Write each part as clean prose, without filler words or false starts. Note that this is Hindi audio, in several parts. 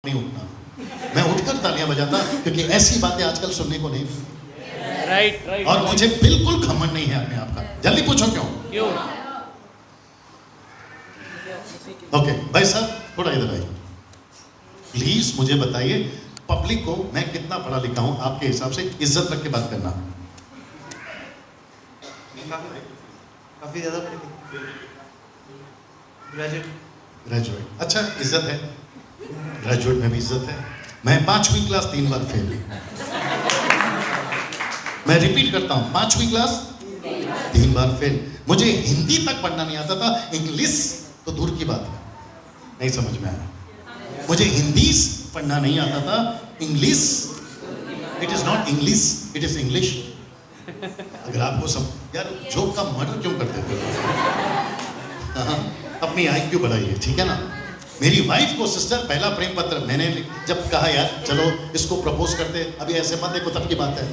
नहीं उठना, मैं उठकर तालियां बजाता, क्योंकि ऐसी बातें आजकल सुनने को नहीं मिलती। राइट। और मुझे बिल्कुल घमंड नहीं है अपने आप का। जल्दी पूछो क्यों? ओके भाई साहब थोड़ा इधर आइए प्लीज, मुझे बताइए पब्लिक को मैं कितना पढ़ा लिखा हूं आपके हिसाब से, इज्जत रख के बात करना। काफी ज्यादा ग्रेजुएट, अच्छा इज्जत है, ग्रेजुएट में भी इज्जत है। मैं 5वीं क्लास 3 बार फेल, मैं रिपीट करता हूं 5वीं क्लास 3 बार फेल। मुझे हिंदी तक पढ़ना नहीं आता था, इंग्लिश तो दूर की बात है, नहीं समझ में आया। मुझे हिंदी पढ़ना नहीं आता था, English, it is not English, it is English. अगर आपको सब यार जोक का मर्डर क्यों करते थे? हाँ, अपनी IQ बढ़ाइए, ठीक है ना। मेरी वाइफ को सिस्टर पहला प्रेम पत्र मैंने जब कहा यार चलो इसको प्रपोज करते, अभी ऐसे मत देखो तब की बात है।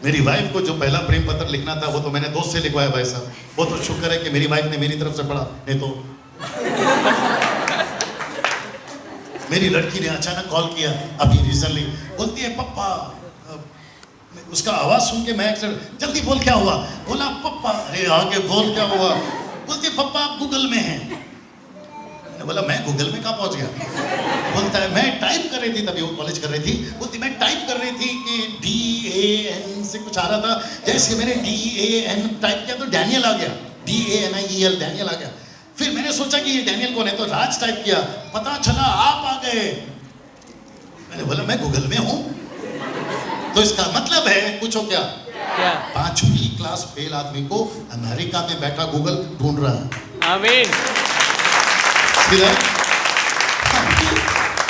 मेरी वाइफ को जो पहला प्रेम पत्र लिखना था वो तो मैंने दोस्त से लिखवाया भाई साहब। वो तो शुक्र है कि मेरी वाइफ ने मेरी तरफ से पढ़ा, नहीं तो मेरी लड़की ने अचानक कॉल किया अभी रिसेंटली, बोलती है पप्पा, उसका आवाज सुन के मैं जल्दी बोल क्या हुआ, बोला पप्पा, अरे आगे बोल क्या हुआ, बोलती है पप्पा आप गूगल में हैं। मैंने बोला मैं गूगल में कहाँ पहुंच गया? बोलता है मैं टाइप कर रही थी, तभी वो कॉलेज कर रही थी, बोलती मैं टाइप कर रही थी कि DAN से कुछ आ रहा था, जैसे मैंने DAN टाइप किया तो डैनियल आ गया, DANIEL डैनियल आ गया। फिर मैंने सोचा कि ये डैनियल कौन है, तो राज टाइप किया, पता चला आप आ गए। मैंने बोला मैं गूगल में हूँ, तो इसका मतलब है, पूछो क्या? 5वीं क्लास फेल आदमी को अमेरिका में बैठा गूगल ढूंढ रहा है। आमीन।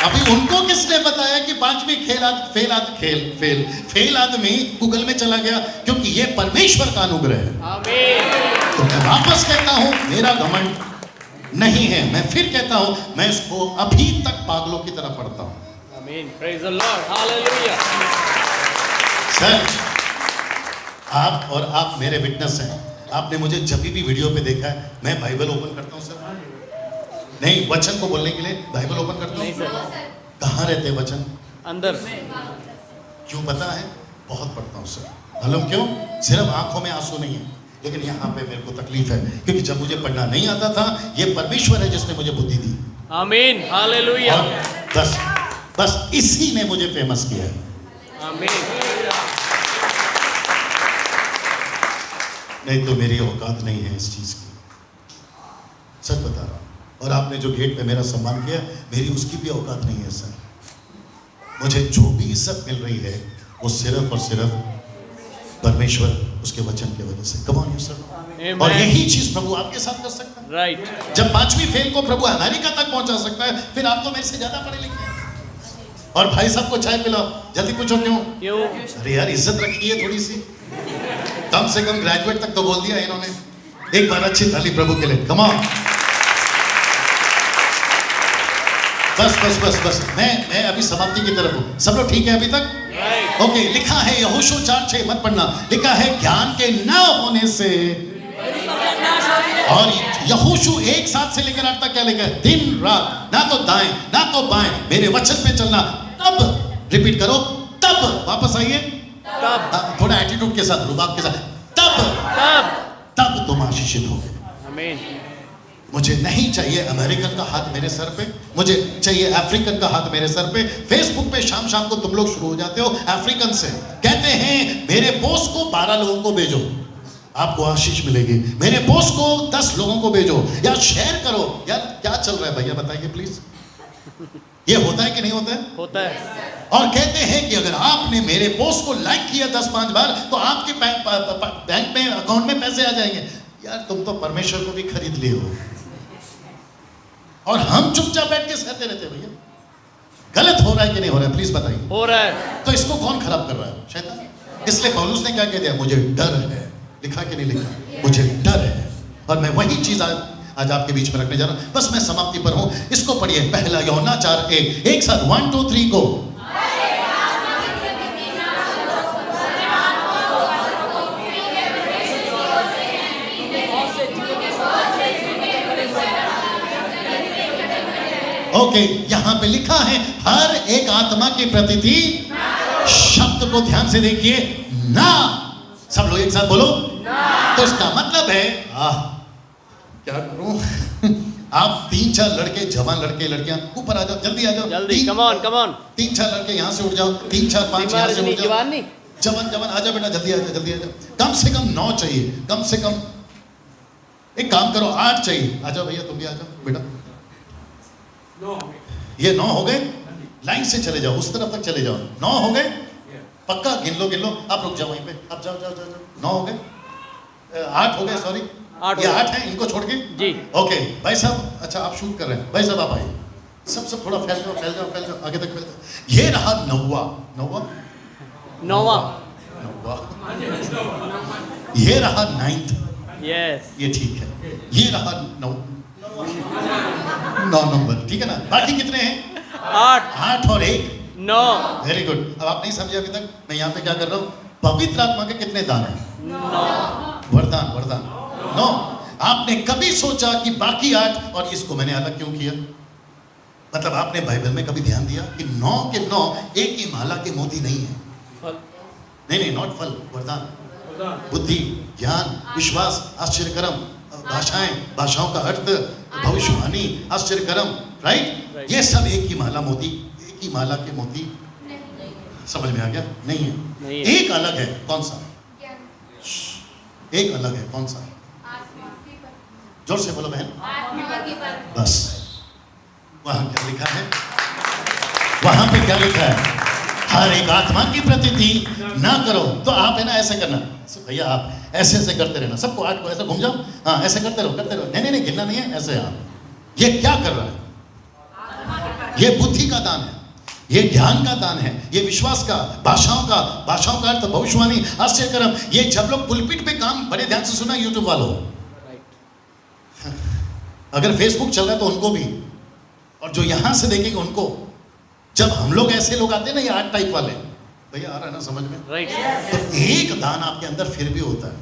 अभी उनको किसने बताया कि 5वीं फेल आदमी गूगल में चला गया? क्योंकि ये परमेश्वर का अनुग्रह है। आमीन। तो मैं वापस कहता हूं मेरा घमंड नहीं है, मैं फिर कहता हूं मैं इसको अभी तक पागलों की तरह पढ़ता हूं। आमीन। Praise the Lord, hallelujah. Sir आप और आप मेरे विटनेस हैं, आपने मुझे जब भी वीडियो पे देखा है मैं बाइबल ओपन करता हूं सर, नहीं वचन को बोलने के लिए बाइबल ओपन करता हूं। कहाँ रहते हैं वचन? अंदर। क्यों पता है? बहुत पढ़ता हूं सर। मालूम क्यों? सिर्फ आंखों में आंसू नहीं है, लेकिन यहाँ पे मेरे को तकलीफ है, क्योंकि जब मुझे पढ़ना नहीं आता था, ये परमेश्वर है जिसने मुझे बुद्धि दी। आमीन, हालेलुया। बस इसी ने मुझे फेमस किया है। आमीन। नहीं तो मेरी औकात नहीं है इस चीज की, सच बता रहा हूं। और आपने जो गेट पे मेरा सम्मान किया, मेरी उसकी भी औकात नहीं है सर। मुझे जो भी इज्जत मिल रही है वो सिर्फ और सिर्फ परमेश्वर उसके वचन की वजह से। Come on sir. और यही चीज प्रभु आपके साथ कर सकता है। राइट। जब 5वीं फेल को प्रभु अमेरिका तक पहुंचा सकता है, फिर आप तो मेरे से ज्यादा पढ़े लिखे हैं। और भाई साहब को चाय पिलाओ, जल्दी पूछो क्यों? अरे यार इज्जत रखिए थोड़ी सी, कम से कम ग्रेजुएट तक तो बोल दिया इन्होंने। एक बार अच्छी थाली प्रभु के लिए, कम ऑन। बस मैं अभी समाप्ति की तरफ हूं। सब लोग ठीक है अभी तक? ओके। लिखा है यहोशू 4:6, मत पढ़ना, लिखा है ज्ञान के न होने से। और यहोशू 1:7 से लेकर 8 तक क्या लिखा है? दिन रात ना तो दाएं ना तो बाएं मेरे वचन पे चलना, तब रिपीट करो, तब वापस आइए, तब थोड़ा एटीट्यूड के साथ, रुबाब के साथ, तब तुम आशीषित होगे। आमीन। मुझे नहीं चाहिए अमेरिकन का हाथ मेरे सर पे, मुझे चाहिए अफ्रीकन का हाथ मेरे सर पे। फेसबुक पे शाम शाम को तुम लोग शुरू हो जाते हो अफ्रीकन से, कहते हैं मेरे पोस्ट को 12 लोगों को भेजो, आपको आशीष मिलेगी। मेरे पोस्ट को 10 लोगों को भेजो या शेयर करो। यार क्या चल रहा है भैया बताइए प्लीज, ये होता है कि नहीं होता है? होता है। और कहते हैं कि अगर आपने मेरे पोस्ट को लाइक किया 10-5 बार तो आपके बैंक में अकाउंट में पैसे आ जाएंगे। यार तुम तो परमेश्वर को भी खरीद लिए हो, और हम चुपचाप बैठ के सहते रहते हैं। भैया गलत हो रहा है कि नहीं हो रहा है? प्लीज बताइए। हो रहा है। तो इसको कौन खराब कर रहा है? शैतान। इसलिए पौलुस ने क्या कह दिया? मुझे डर है। लिखा कि नहीं लिखा? मुझे डर है। और मैं वही चीज आज आपके बीच में रखने जा रहा हूं। बस मैं समाप्ति पर हूं। इसको पढ़िए, पहला यूहन्ना 4:1, एक साथ 1 2 3 गो। ओके, यहाँ पे लिखा है हर एक आत्मा की प्रतीति, शब्द को ध्यान से देखिए, ना। सब लोग एक साथ बोलो ना। तो इसका मतलब है क्या करूं आप 3-4 लड़के, जवान लड़के लड़कियां ऊपर आ जाओ, जल्दी आ जाओ, जल्दी, कम ऑन 3-4 लड़के यहाँ से उठ जाओ, 3-4-5 यहाँ से उठ जाओ, जवान नहीं, जवान आ जाओ बेटा, जल्दी आ जाओ। कम से कम 9 चाहिए, कम से कम। एक काम करो, 8 चाहिए। आ जाओ भैया, तुम भी आ जाओ बेटा। ये 9 हो गए, लाइन से चले जाओ, उस तरफ तक चले जाओ। 9 हो गए पक्का, गिन लो। आप रुक जाओ वहीं पे, आप जाओ। 9 हो गए, 8 हो गए, सॉरी, ये 8 है, इनको छोड़ के जी। ओके भाई साहब, अच्छा आप शूट कर रहे हैं, भाई साहब आप आइए, सब थोड़ा फैल जाओ, आगे तक फैल जाओ। ये रहा नौवा, ये रहा 9th, यस, ये ठीक है। ये रहा 9 नंबर, ठीक है ना। बाकी कितने हैं? 8 और 1 9। Very good. अब आप नहीं समझे अभी तक, मैं यहाँ पे क्या कर रहा हूँ? पवित्र आत्मा के कितने दान हैं? 9 वरदान 9। आपने कभी सोचा कि बाकी 8 और इसको मैंने अलग क्यों किया? मतलब आपने बाइबल में कभी ध्यान दिया कि 9 के 9 एक ही माला के मोती नहीं है? नहीं, नॉट फल, वरदान, बुद्धि, ज्ञान, विश्वास, आश्चर्यकरम, भाषाओं का अर्थ, भविष्यवाणी, आश्चर्यकरम, राइट? ये सब एक ही माला के मोती। समझ में आ गया? नहीं है। एक अलग है, कौन सा? एक अलग है, कौन सा? जोर से बोलो बहन। बस, वहां क्या लिखा है? वहां पे क्या लिखा है? हर एक आत्मा की प्रतीति ना करो। तो आप है ना ऐसे करना भैया, आप ऐसे करते रहना, सबको 8 को ऐसे घूम जाओ, हाँ ऐसे करते रहो। नहीं, गिनना नहीं है, ऐसे। आप ये क्या कर रहा है? ये बुद्धि का दान है, ये ज्ञान का दान है, ये विश्वास का, भाषाओं का अर्थ, भविष्यवाणी, आश्चर्यकरम। ये जब लोग पुलपिट पे काम, बड़े ध्यान से सुना यूट्यूब वालों, अगर फेसबुक चल रहा है तो उनको भी, और जो यहां से देखेंगे उनको। जब हम लोग ऐसे लोग आते हैं ना, ये 8 टाइप वाले, भैया आ रहा है ना समझ में? राइट। तो एक दान आपके अंदर फिर भी होता है।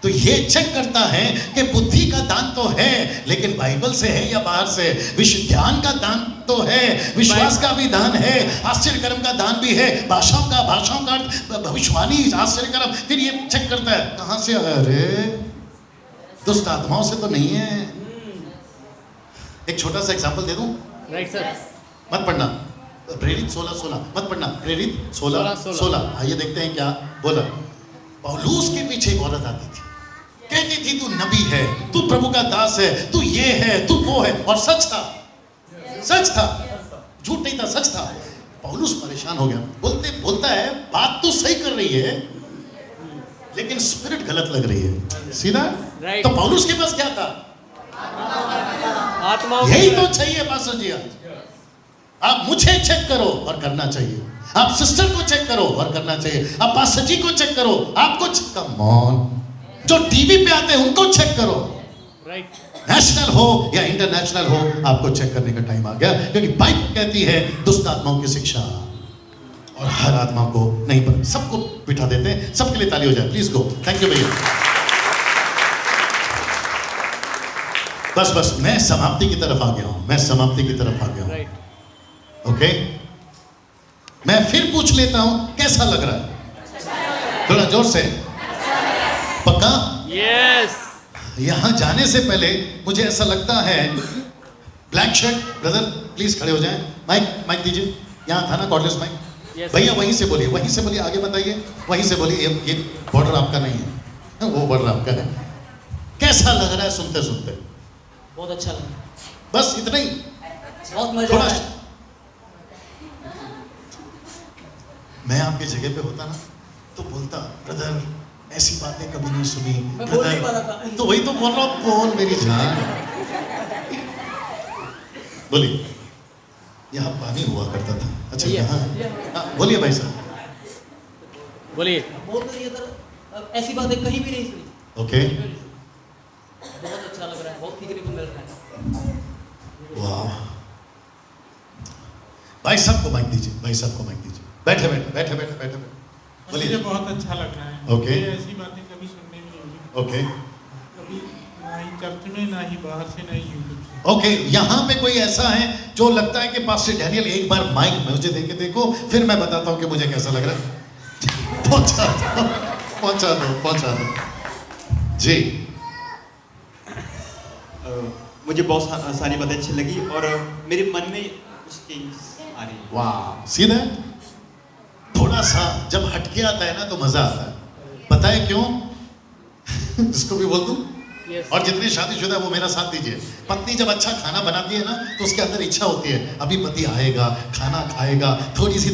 तो ये चेक करता है कि बुद्धि का दान तो है, लेकिन बाइबल से है या बाहर से? विश्व ज्ञान का दान तो है, विश्वास का भी दान है, आश्चर्यकरम का दान भी है, भाषाओं का भविष्यवाणी, आश्चर्यकरम। फिर ये चेक करता है कहां से? अरे दुष्ट आत्माओं से तो नहीं है। एक छोटा सा एग्जांपल दे दूं? Right sir. मत पढ़ना प्रेरित 16:16, मत पढ़ना प्रेरित 16:16। आइए देखते हैं क्या बोला। पौलुस के पीछे एक औरत आती थी, कहती थी तू नबी है, तू प्रभु का दास है, तू ये है, तू वो है। और सच था, झूठ नहीं था, सच था। पौलुस परेशान हो गया, बोलता है बात तो सही कर रही है, लेकिन स्पिरिट गलत लग रही है। सीधा Right. तो पौलुस के पास क्या था? आत्मा। यही तो चाहिए पास्टर जी। आज आप मुझे चेक करो और करना चाहिए, आप सिस्टर को चेक करो और करना चाहिए, आप पास्टर जी को चेक करो, आपको कम ऑन, जो टीवी पे आते हैं उनको चेक करो। राइट। नेशनल हो या इंटरनेशनल हो, आपको चेक करने का टाइम आ गया, क्योंकि बाइबल कहती है दुष्ट आत्माओं की शिक्षा, और हर आत्मा को नहीं, पर सबको बिठा देते हैं। सबके लिए ताली हो जाए, प्लीज गो। थैंक यू भैया। बस मैं समाप्ति की तरफ आ गया हूं, राइट। ओके। मैं फिर पूछ लेता हूं, कैसा लग रहा है? थोड़ा जोर से, पक्का? यस। यहां जाने से पहले मुझे ऐसा लगता है, ब्लैक शर्ट ब्रदर प्लीज खड़े हो जाएं। माइक दीजिए, यहां था ना कॉर्डलेस माइक। Yes, भैया वहीं से बोलिए, आगे बताइए, वहीं से बोलिए। ये बॉर्डर आपका नहीं है, वो बॉर्डर आपका है। कैसा लग रहा है सुनते? बहुत अच्छा लगा, बस इतना ही? बहुत मजा थोड़ा आया। मैं आपके जगह पे होता ना तो बोलता, ब्रदर ऐसी बातें कभी नहीं सुनी मैं बोल नहीं पा रहा था। तो वही तो बोल रहा हूँ, बोल मेरी जान। बोलिए, यहाँ पानी हुआ करता था। अच्छा यहाँ, हाँ, बोलिए भाई साहब। बोलिए। बोल तो दिया था, ऐसी बातें कहीं भी नहीं सुनी। ओके, बहुत अच्छा लग रहा है, बहुत सीखने को मिल रहा है। वाह। भाई साहब को माइक दीजिए, बैठे। मुझे बोलिए। बहुत अच्छा लग रहा है। Okay. मुझे ऐसी बातें कभी सुनने में नहीं मिली, ओके, कभी ना ही चर्च में, ना ही बाहर से, ना ही यूट्यूब से। ओके, यहाँ पे कोई ऐसा है जो लगता है कि पास्टर डैनियल एक बार माइक मुझे दे के देखो, फिर मैं बताता हूँ कि मुझे कैसा लग रहा है। पहुंचा दो जी। मुझे बहुत सारी बातें अच्छी लगी और मेरे मन में कुछ चेंज आ रही है। वाह, सी दैट, थोड़ा सा जब हटके आता है ना तो मजा आता है। पता है क्यों? इसको भी बोल दूं? Yes. और जितने शादीशुदा है वो मेरा साथ दीजिए। पत्नी जब अच्छा खाना बनाती है ना तो उसके अंदर इच्छा होती है, अभी पति आएगा, खाना खाएगा, थोड़ी सी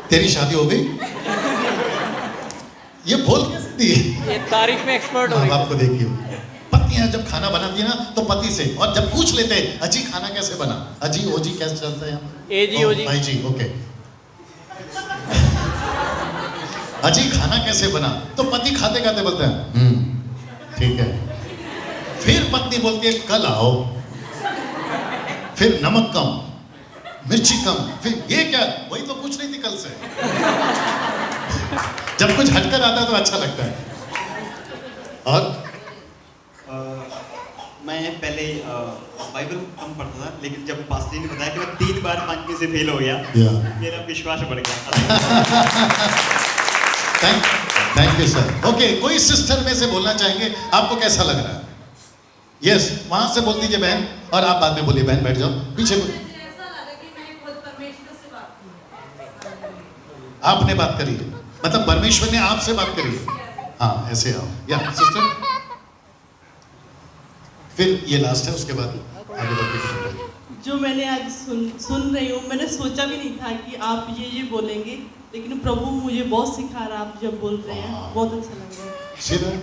तेरी शादी हो गई? ये बोल के सकती है। ये तारीफ में एक्सपर्ट हो माँ रही बाप को देखिए, पत्नियां जब खाना बनाती है ना तो पति से, और जब पूछ लेते हैं अजी खाना कैसे बना, अजी ओजी कैसे चलता है यहाँ? एजी ओ, ओजी। भाई जी ओके। अजी खाना कैसे बना, तो पति खाते खाते बोलते हैं ठीक है। फिर पत्नी बोलती है कल आओ, फिर नमक कम, मिर्ची कम, फिर ये क्या, वही तो पूछ रही थी कल से। जब कुछ हटकर आता है तो अच्छा लगता है। और मैं पहले बाइबल कम पढ़ता था, लेकिन जब पास्टर ने बताया कि मैं 3 बार 5 में से फेल हो गया, मेरा विश्वास बढ़ गया। Thank you sir. ओके, कोई सिस्टर में से बोलना चाहेंगे, आपको कैसा लग रहा है? यस, वहां से बोल दीजिए बहन, और आप बाद में बोलिए। बहन बैठ जाओ पीछे। मुझे ऐसा लगा कि मैं खुद परमेश्वर से बात की। आपने बात करी है, मतलब परमेश्वर ने आपसे बात करी है। हाँ, ऐसे आओ या सिस्टर, फिर ये लास्ट है, उसके बाद आगे बढ़ के कुछ बोलिए। जो मैंने आज सुन रही हूँ, मैंने सोचा भी नहीं था कि आप ये बोलेंगे, लेकिन प्रभु मुझे बहुत सिखा रहा है। आप जब बोल रहे हैं बहुत अच्छा लग रहा है।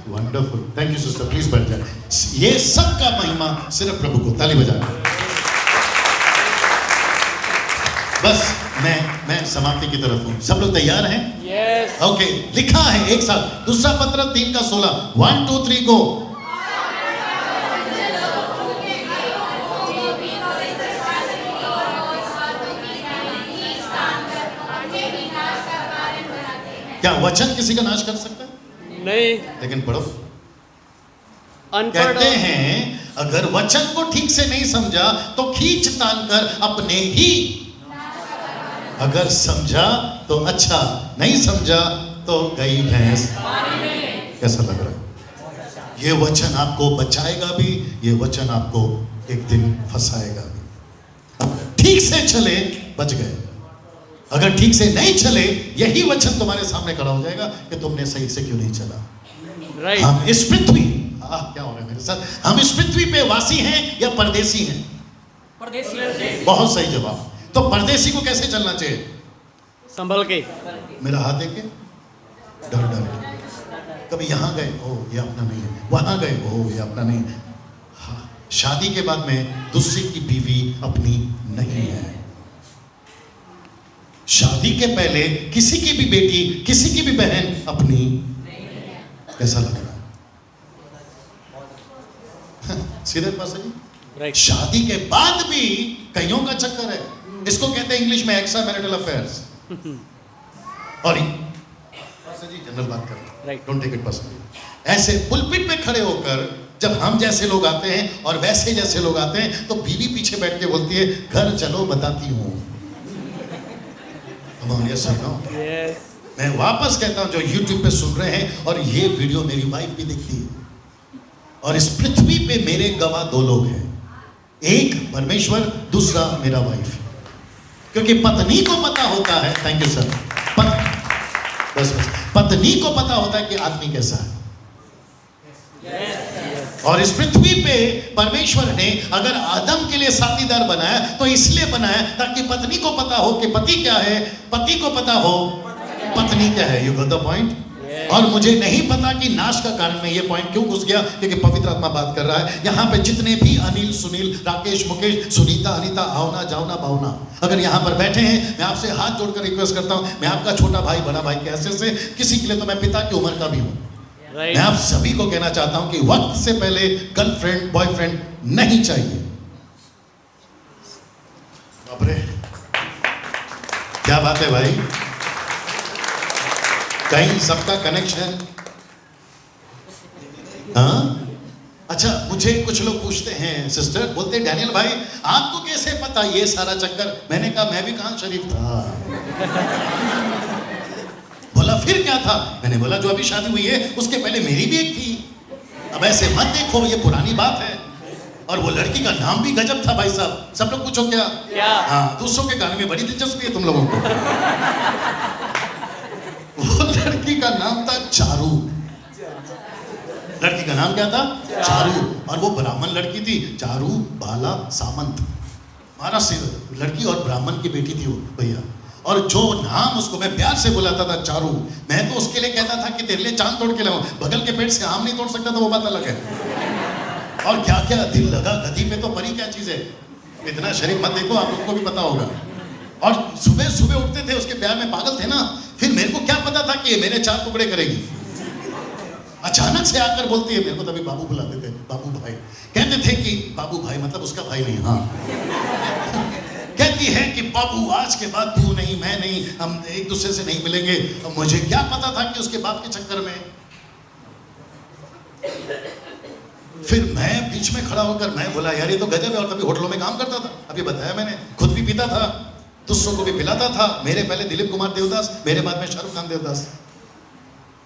Wonderful, thank you sister, please बैठ जाए। ये सब का महिमा सिर्फ प्रभु को, ताली बजा। बस मैं समाप्ति की तरफ हूँ, सब लोग तैयार हैं? यस। ओके, लिखा है एक साथ, दूसरा पत्र 3:16, 1 2 3 गो। क्या वचन किसी का नाश कर सकता है? नहीं, लेकिन पढ़ो, अनपढ़ कहते हैं अगर वचन को ठीक से नहीं समझा तो खींच तान कर अपने ही, अगर समझा तो अच्छा, नहीं समझा तो गई भैंस। कैसा लग रहा है? ये वचन आपको बचाएगा भी, ये वचन आपको एक दिन फंसाएगा भी। ठीक से चले बच गए, अगर ठीक से नहीं चले यही वचन तुम्हारे सामने खड़ा हो जाएगा कि तुमने सही से क्यों नहीं चला। राइट। हम इस पृथ्वी, क्या हो रहा है मेरे साथ, हम इस पृथ्वी पे वासी हैं या परदेसी हैं? परदेसी। बहुत सही जवाब। तो परदेसी को कैसे चलना चाहिए? संभल के। मेरा हाथ देखे, डर डर के। कभी यहाँ गए, ओ ये अपना नहीं है, वहां गए, ओ ये अपना नहीं है। हाँ, शादी के बाद में दूसरे की बीवी अपनी नहीं है। शादी के पहले किसी की भी बेटी, किसी की भी बहन अपनी। कैसा लग रहा है? सीधे पास जी। राइट। शादी के बाद भी कईयों का चक्कर है, इसको कहते हैं इंग्लिश में एक्स्ट्रा मैरिटल अफेयर्स। और जी जनरल बात कर रहे हैं, Right. Don't take it personally. ऐसे पुलपिट पे खड़े होकर जब हम जैसे लोग आते हैं और वैसे जैसे लोग आते हैं तो बीवी पीछे बैठ के बोलती है घर चलो बताती हूँ। Yes. मैं वापस कहता हूं जो YouTube पे सुन रहे हैं, और ये वीडियो मेरी वाइफ भी देखती है, और इस पृथ्वी पे मेरे गवाह 2 लोग हैं, एक परमेश्वर, दूसरा मेरा वाइफ। क्योंकि पत्नी को पता होता है, थैंक यू सर, बस पत्नी को पता होता है कि आदमी कैसा है। और इस पृथ्वी पे परमेश्वर ने अगर आदम के लिए साथीदार बनाया तो इसलिए बनाया ताकि पत्नी को पता हो कि पति क्या है, पति को पता हो पत्नी क्या है। You got the point? और मुझे नहीं पता कि नाश का कारण में ये पॉइंट क्यों घुस गया, क्योंकि पवित्र आत्मा बात कर रहा है। यहाँ पे जितने भी अनिल, सुनील, राकेश, मुकेश, सुनीता, अनीता, आवना, जावना, बावना अगर यहाँ पर बैठे हैं, मैं आपसे हाथ जोड़कर रिक्वेस्ट करता हूँ, मैं आपका छोटा भाई, बड़ा भाई के हैसियत से, किसी के लिए तो मैं पिता की उम्र का भी हूँ। Right. मैं आप सभी को कहना चाहता हूं कि वक्त से पहले गर्लफ्रेंड बॉयफ्रेंड नहीं चाहिए। बाप रे, क्या बात है भाई, कहीं सबका कनेक्शन हाँ? अच्छा, मुझे कुछ लोग पूछते हैं सिस्टर, बोलते हैं डैनियल भाई आपको कैसे पता ये सारा चक्कर? मैंने कहा मैं भी कहाँ शरीफ था। बोला फिर क्या था? मैंने बोला जो अभी शादी हुई है उसके पहले मेरी भी एक थी। अब ऐसे मत देखो, ये पुरानी बात है। और वो लड़की का नाम भी गजब था भाई साहब। सब लोग पूछो क्या? हाँ, दूसरों के गाने में बड़ी दिलचस्पी है तुम लोगों को। वो लड़की का नाम था चारू। लड़की का नाम क्या था? चारू। और वो ब्राह्मण लड़की थी, चारू बाला सामंत। महाराष्ट्र से लड़की और ब्राह्मण की बेटी थी वो भैया। और जो नाम उसको मैं प्यार से बुलाता था चारू, मैं तो उसके लिए कहता था कि तेरे लिए चांद तोड़ के लाऊं। बगल के पेट से आम नहीं तोड़ सकता था, वो बात अलग है। और क्या क्या दिल लगा गधी पे तो परी क्या चीज है। इतना शरीफ मत देखो, आप लोगों को भी पता होगा। और सुबह सुबह उठते थे, उसके प्यार में पागल थे ना। फिर मेरे को क्या पता था कि ये मेरे 4 टुकड़े करेगी। अचानक से आकर बोलती है, मेरे को तभी बाबू बुलाते थे, बाबू भाई। कहते थे कि बाबू भाई मतलब उसका भाई नहीं, हाँ। कहती है कि बाबू आज के बाद तू नहीं मैं नहीं, हम एक दूसरे से नहीं मिलेंगे। अब मुझे क्या पता था कि उसके बाप के चक्कर में। फिर मैं बीच में खड़ा होकर मैं बोला यार ये तो गजब है। और तभी होटलों में काम करता था, अभी बताया मैंने, खुद भी पीता था, दूसरों को भी पिलाता था। मेरे पहले दिलीप कुमार देवदास, मेरे बाद में शाहरुख खान देवदास।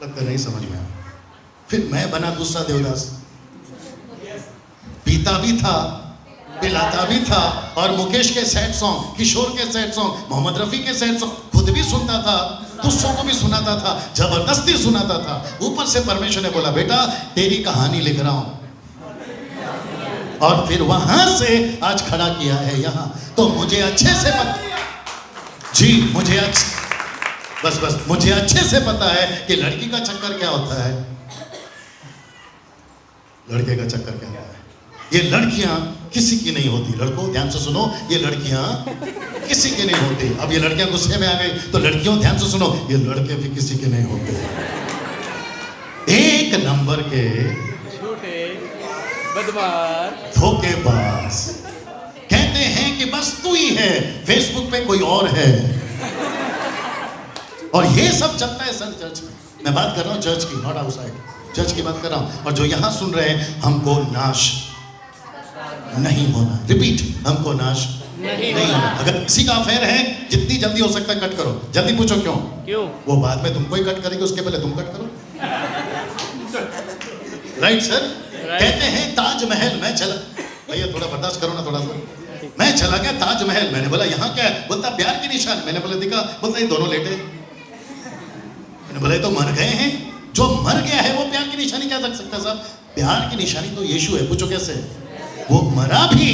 लगता नहीं समझ में आया। फिर मैं बना दूसरा देवदास, पीता भी था, पिलाता भी था। और मुकेश के सैड सॉन्ग, किशोर के सैड सॉन्ग, मोहम्मद रफी के सैड सॉन्ग खुद भी सुनता था, दूसरों को भी सुनाता था, जबरदस्ती सुनाता था। ऊपर से परमेश्वर ने बोला बेटा तेरी कहानी लिख रहा हूं। और फिर वहां से आज खड़ा किया है यहां। तो मुझे अच्छे से पता, जी मुझे बस मुझे अच्छे से पता है कि लड़की का चक्कर क्या होता है, लड़के का चक्कर क्या होता है। ये लड़कियां किसी की नहीं होती। लड़कों ध्यान से सुनो, ये लड़कियां किसी की नहीं होती। अब ये लड़कियां गुस्से में आ गई तो लड़कियों ध्यान से सुनो, ये लड़के भी किसी के नहीं होते। एक नंबर के झूठे, बदमाश, धोखेबाज। कहते हैं कि बस तू ही है, फेसबुक पे कोई और है। और ये सब चलता है सर चर्च में। मैं बात कर रहा हूँ चर्च की, नॉट आउटसाइड। चर्च की बात कर रहा हूँ। और जो यहाँ सुन रहे हैं, हमको नाश नहीं होना। रिपीट, हमको नाश नहीं होना। अगर किसी का अफेयर है, जितनी जल्दी हो सकता है कट करो। जल्दी पूछो क्यों? वो बाद में तुमको ही कट करेगी, उसके पहले तुम कट करो। Right sir? कहते हैं ताजमहल में चला, भैया थोड़ा बर्दाश्त करो ना थोड़ा सा। मैं चला गया ताजमहल, मैंने बोला यहाँ क्या है? बोलता प्यार की निशान। मैंने बोला दिखा, बोलता ये दोनों लेटे। मैंने बोला ये तो मर गए हैं। जो मर गया है वो प्यार की निशानी क्या रख सकता है साहब? प्यार की निशानी तो यीशु है। पूछो कैसे? वो मरा भी,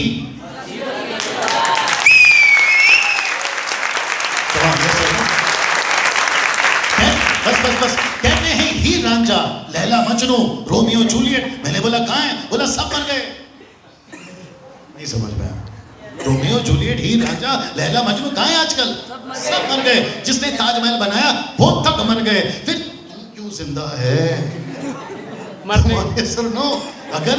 बस कहते हैं ही रांझा, लैला मजनू, रोमियो जूलियट। मैंने बोला कहाँ है? बोला सब मर गए। नहीं समझ में आया। रोमियो जूलियट, ही रांझा, लैला मजनू कहाँ है आजकल? सब मर गए। जिसने ताजमहल बनाया वो तक मर गए। फिर क्यों जिंदा है? सर नो, अगर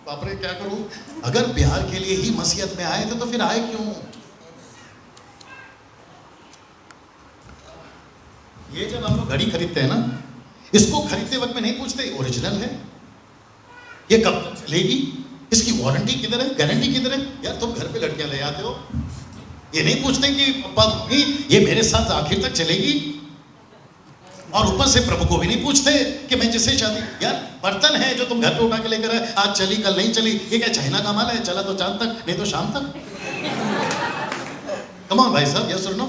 बाप रे क्या करूं, अगर प्यार के लिए ही मसीहत में आए थे तो फिर आए क्यों? ये जब हम लोग घड़ी खरीदते हैं ना, इसको खरीदते वक्त में नहीं पूछते ओरिजिनल है, ये कब तक चलेगी, इसकी वारंटी किधर है, गारंटी किधर है। यार तुम घर पे लड़कियां ले आते हो, ये नहीं पूछते कि पापा ये मेरे साथ आखिर तक चलेगी। और ऊपर से प्रभु को भी नहीं पूछते कि मैं जिससे शादी, यार बर्तन है जो तुम घर पे उठा के लेकर आए, आज चली कल नहीं चली, ये क्या चाइना का माल है? चला तो चांद तक, नहीं तो शाम तक। कम ऑन भाई साहब, यस और नो?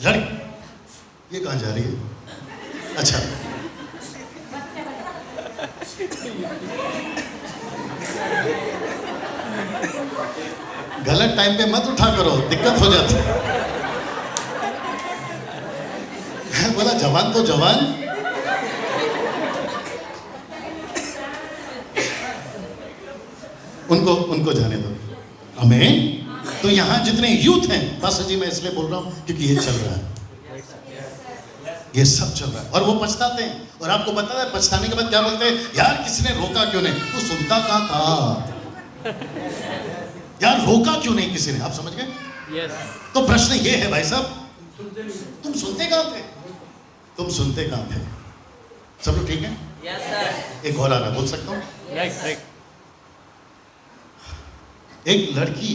लड़की ये कहाँ जा रही है? अच्छा, गलत टाइम पे मत उठा करो, दिक्कत हो जाती है। बोला जवान तो जवान, उनको जाने दो। आमीन। तो यहाँ जितने यूथ हैं, पास्टर जी मैं इसलिए बोल रहा हूँ क्योंकि ये चल रहा है, ये सब चल रहा है। और वो पछताते हैं। और आपको पता है पछताने के बाद क्या बोलते हैं? यार किसी ने रोका क्यों नहीं? तू सुनता कहाँ था? यार रोका क्यों नहीं किसी ने? आप समझ गए? यस। तो प्रश्न ये है भाई साहब, तुम सुनते कहाँ थे? तुम सुनते कहाँ थे? सब लोग ठीक है? Yes sir. एक और आ रहा, बोल सकता हूँ? राइट एक लड़की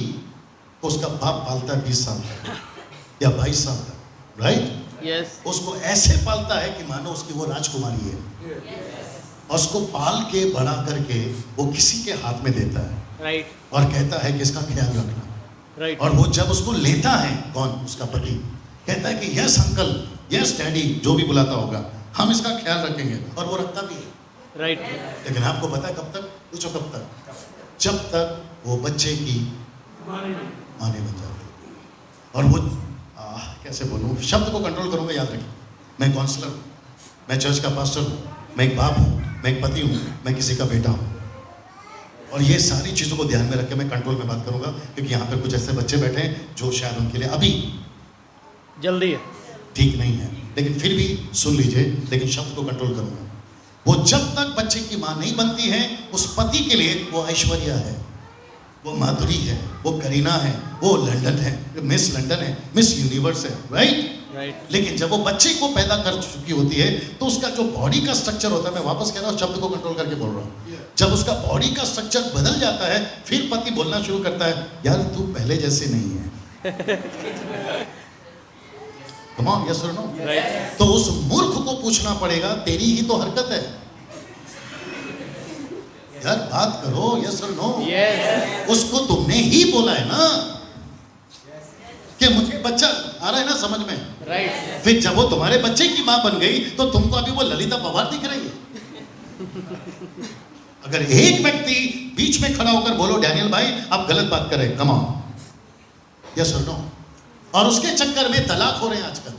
को उसका बाप पालता है 20 साल तक या 22 साल तक, राइट? यस उसको ऐसे पालता है कि मानो उसकी वो राजकुमारी है, और उसको पाल के बड़ा करके वो किसी के हाथ में देता है राइट और कहता है कि इसका ख्याल रखना। राइट और वो जब उसको लेता है, कौन? उसका पति कहता है कि यस अंकल, यस डैडी, जो भी बुलाता होगा, हम इसका ख्याल रखेंगे, और वो रखता भी है। राइट लेकिन आपको पता है कब तक? पूछो कब तक? जब तक वो बच्चे की माँ नहीं बन जाती। और वो कैसे बोलूँ, शब्द को कंट्रोल करूँगा, याद रखिए। मैं काउंसलर हूँ, मैं चर्च का पास्टर हूँ, मैं एक बाप हूँ, मैं एक पति हूँ, मैं किसी का बेटा हूँ, और ये सारी चीज़ों को ध्यान में रख के मैं कंट्रोल में बात करूँगा, क्योंकि यहाँ पर कुछ ऐसे बच्चे बैठे हैं जो शायद उनके लिए अभी जल्दी है। ठीक नहीं है, लेकिन फिर भी सुन लीजिए, लेकिन शब्द को कंट्रोल करूँगा। वो जब तक बच्चे की माँ नहीं बनती है, उस पति के लिए वो ऐश्वर्या है, वो माधुरी है, वो करीना है, वो लंदन है, मिस लंदन है, मिस यूनिवर्स है, राइट? राइट लेकिन जब वो बच्चे को पैदा कर चुकी होती है, तो उसका जो बॉडी का स्ट्रक्चर होता है, मैं वापस कह रहा हूँ, शब्द को कंट्रोल करके बोल रहा हूँ, जब उसका बॉडी का स्ट्रक्चर बदल जाता है, फिर पति बोलना शुरू करता है, यार तू पहले जैसे नहीं है। Come on, yes or no? Right तो उस मूर्ख को पूछना पड़ेगा, तेरी ही तो हरकत है यार, बात करो, yes or no? यस उसको तुमने ही बोला है ना कि मुझे बच्चा आ रहा है ना समझ में। राइट फिर जब वो तुम्हारे बच्चे की माँ बन गई, तो तुमको अभी वो ललिता पवार दिख रही है। अगर एक व्यक्ति बीच में खड़ा होकर बोलो डैनियल भाई आप गलत बात कर रहे हैं, कम ऑन, यस और नो, और उसके चक्कर में तलाक हो रहे हैं आजकल,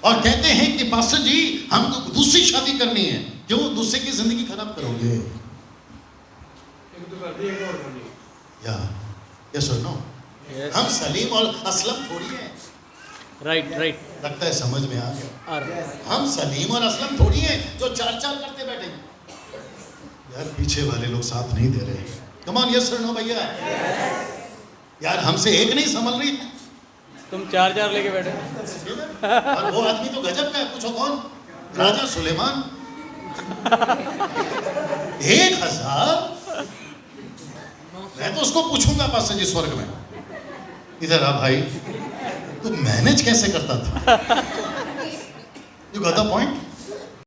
और कहते हैं कि पास्टर जी हमको दूसरी शादी करनी है। क्यों दूसरे की जिंदगी खराब करोगे? या यस और नो? हम सलीम और असलम थोड़ी हैं। राइट राइट लगता है समझ में आ गया। और हम सलीम और असलम थोड़ी हैं जो चार चार करते बैठे। यार पीछे वाले लोग साथ नहीं दे रहे। कम ऑन, यस और नो भैया? यार हमसे एक नहीं संभल रही। तुम चार चार लेके बैठे। और वो आदमी तो गजब का है, पूछो कौन? राजा सुलेमान। 1000। मैं तो उसको पूछूंगा पास्टर जी स्वर्ग में, इधर आ भाई, तू मैनेज कैसे करता था? You got the point?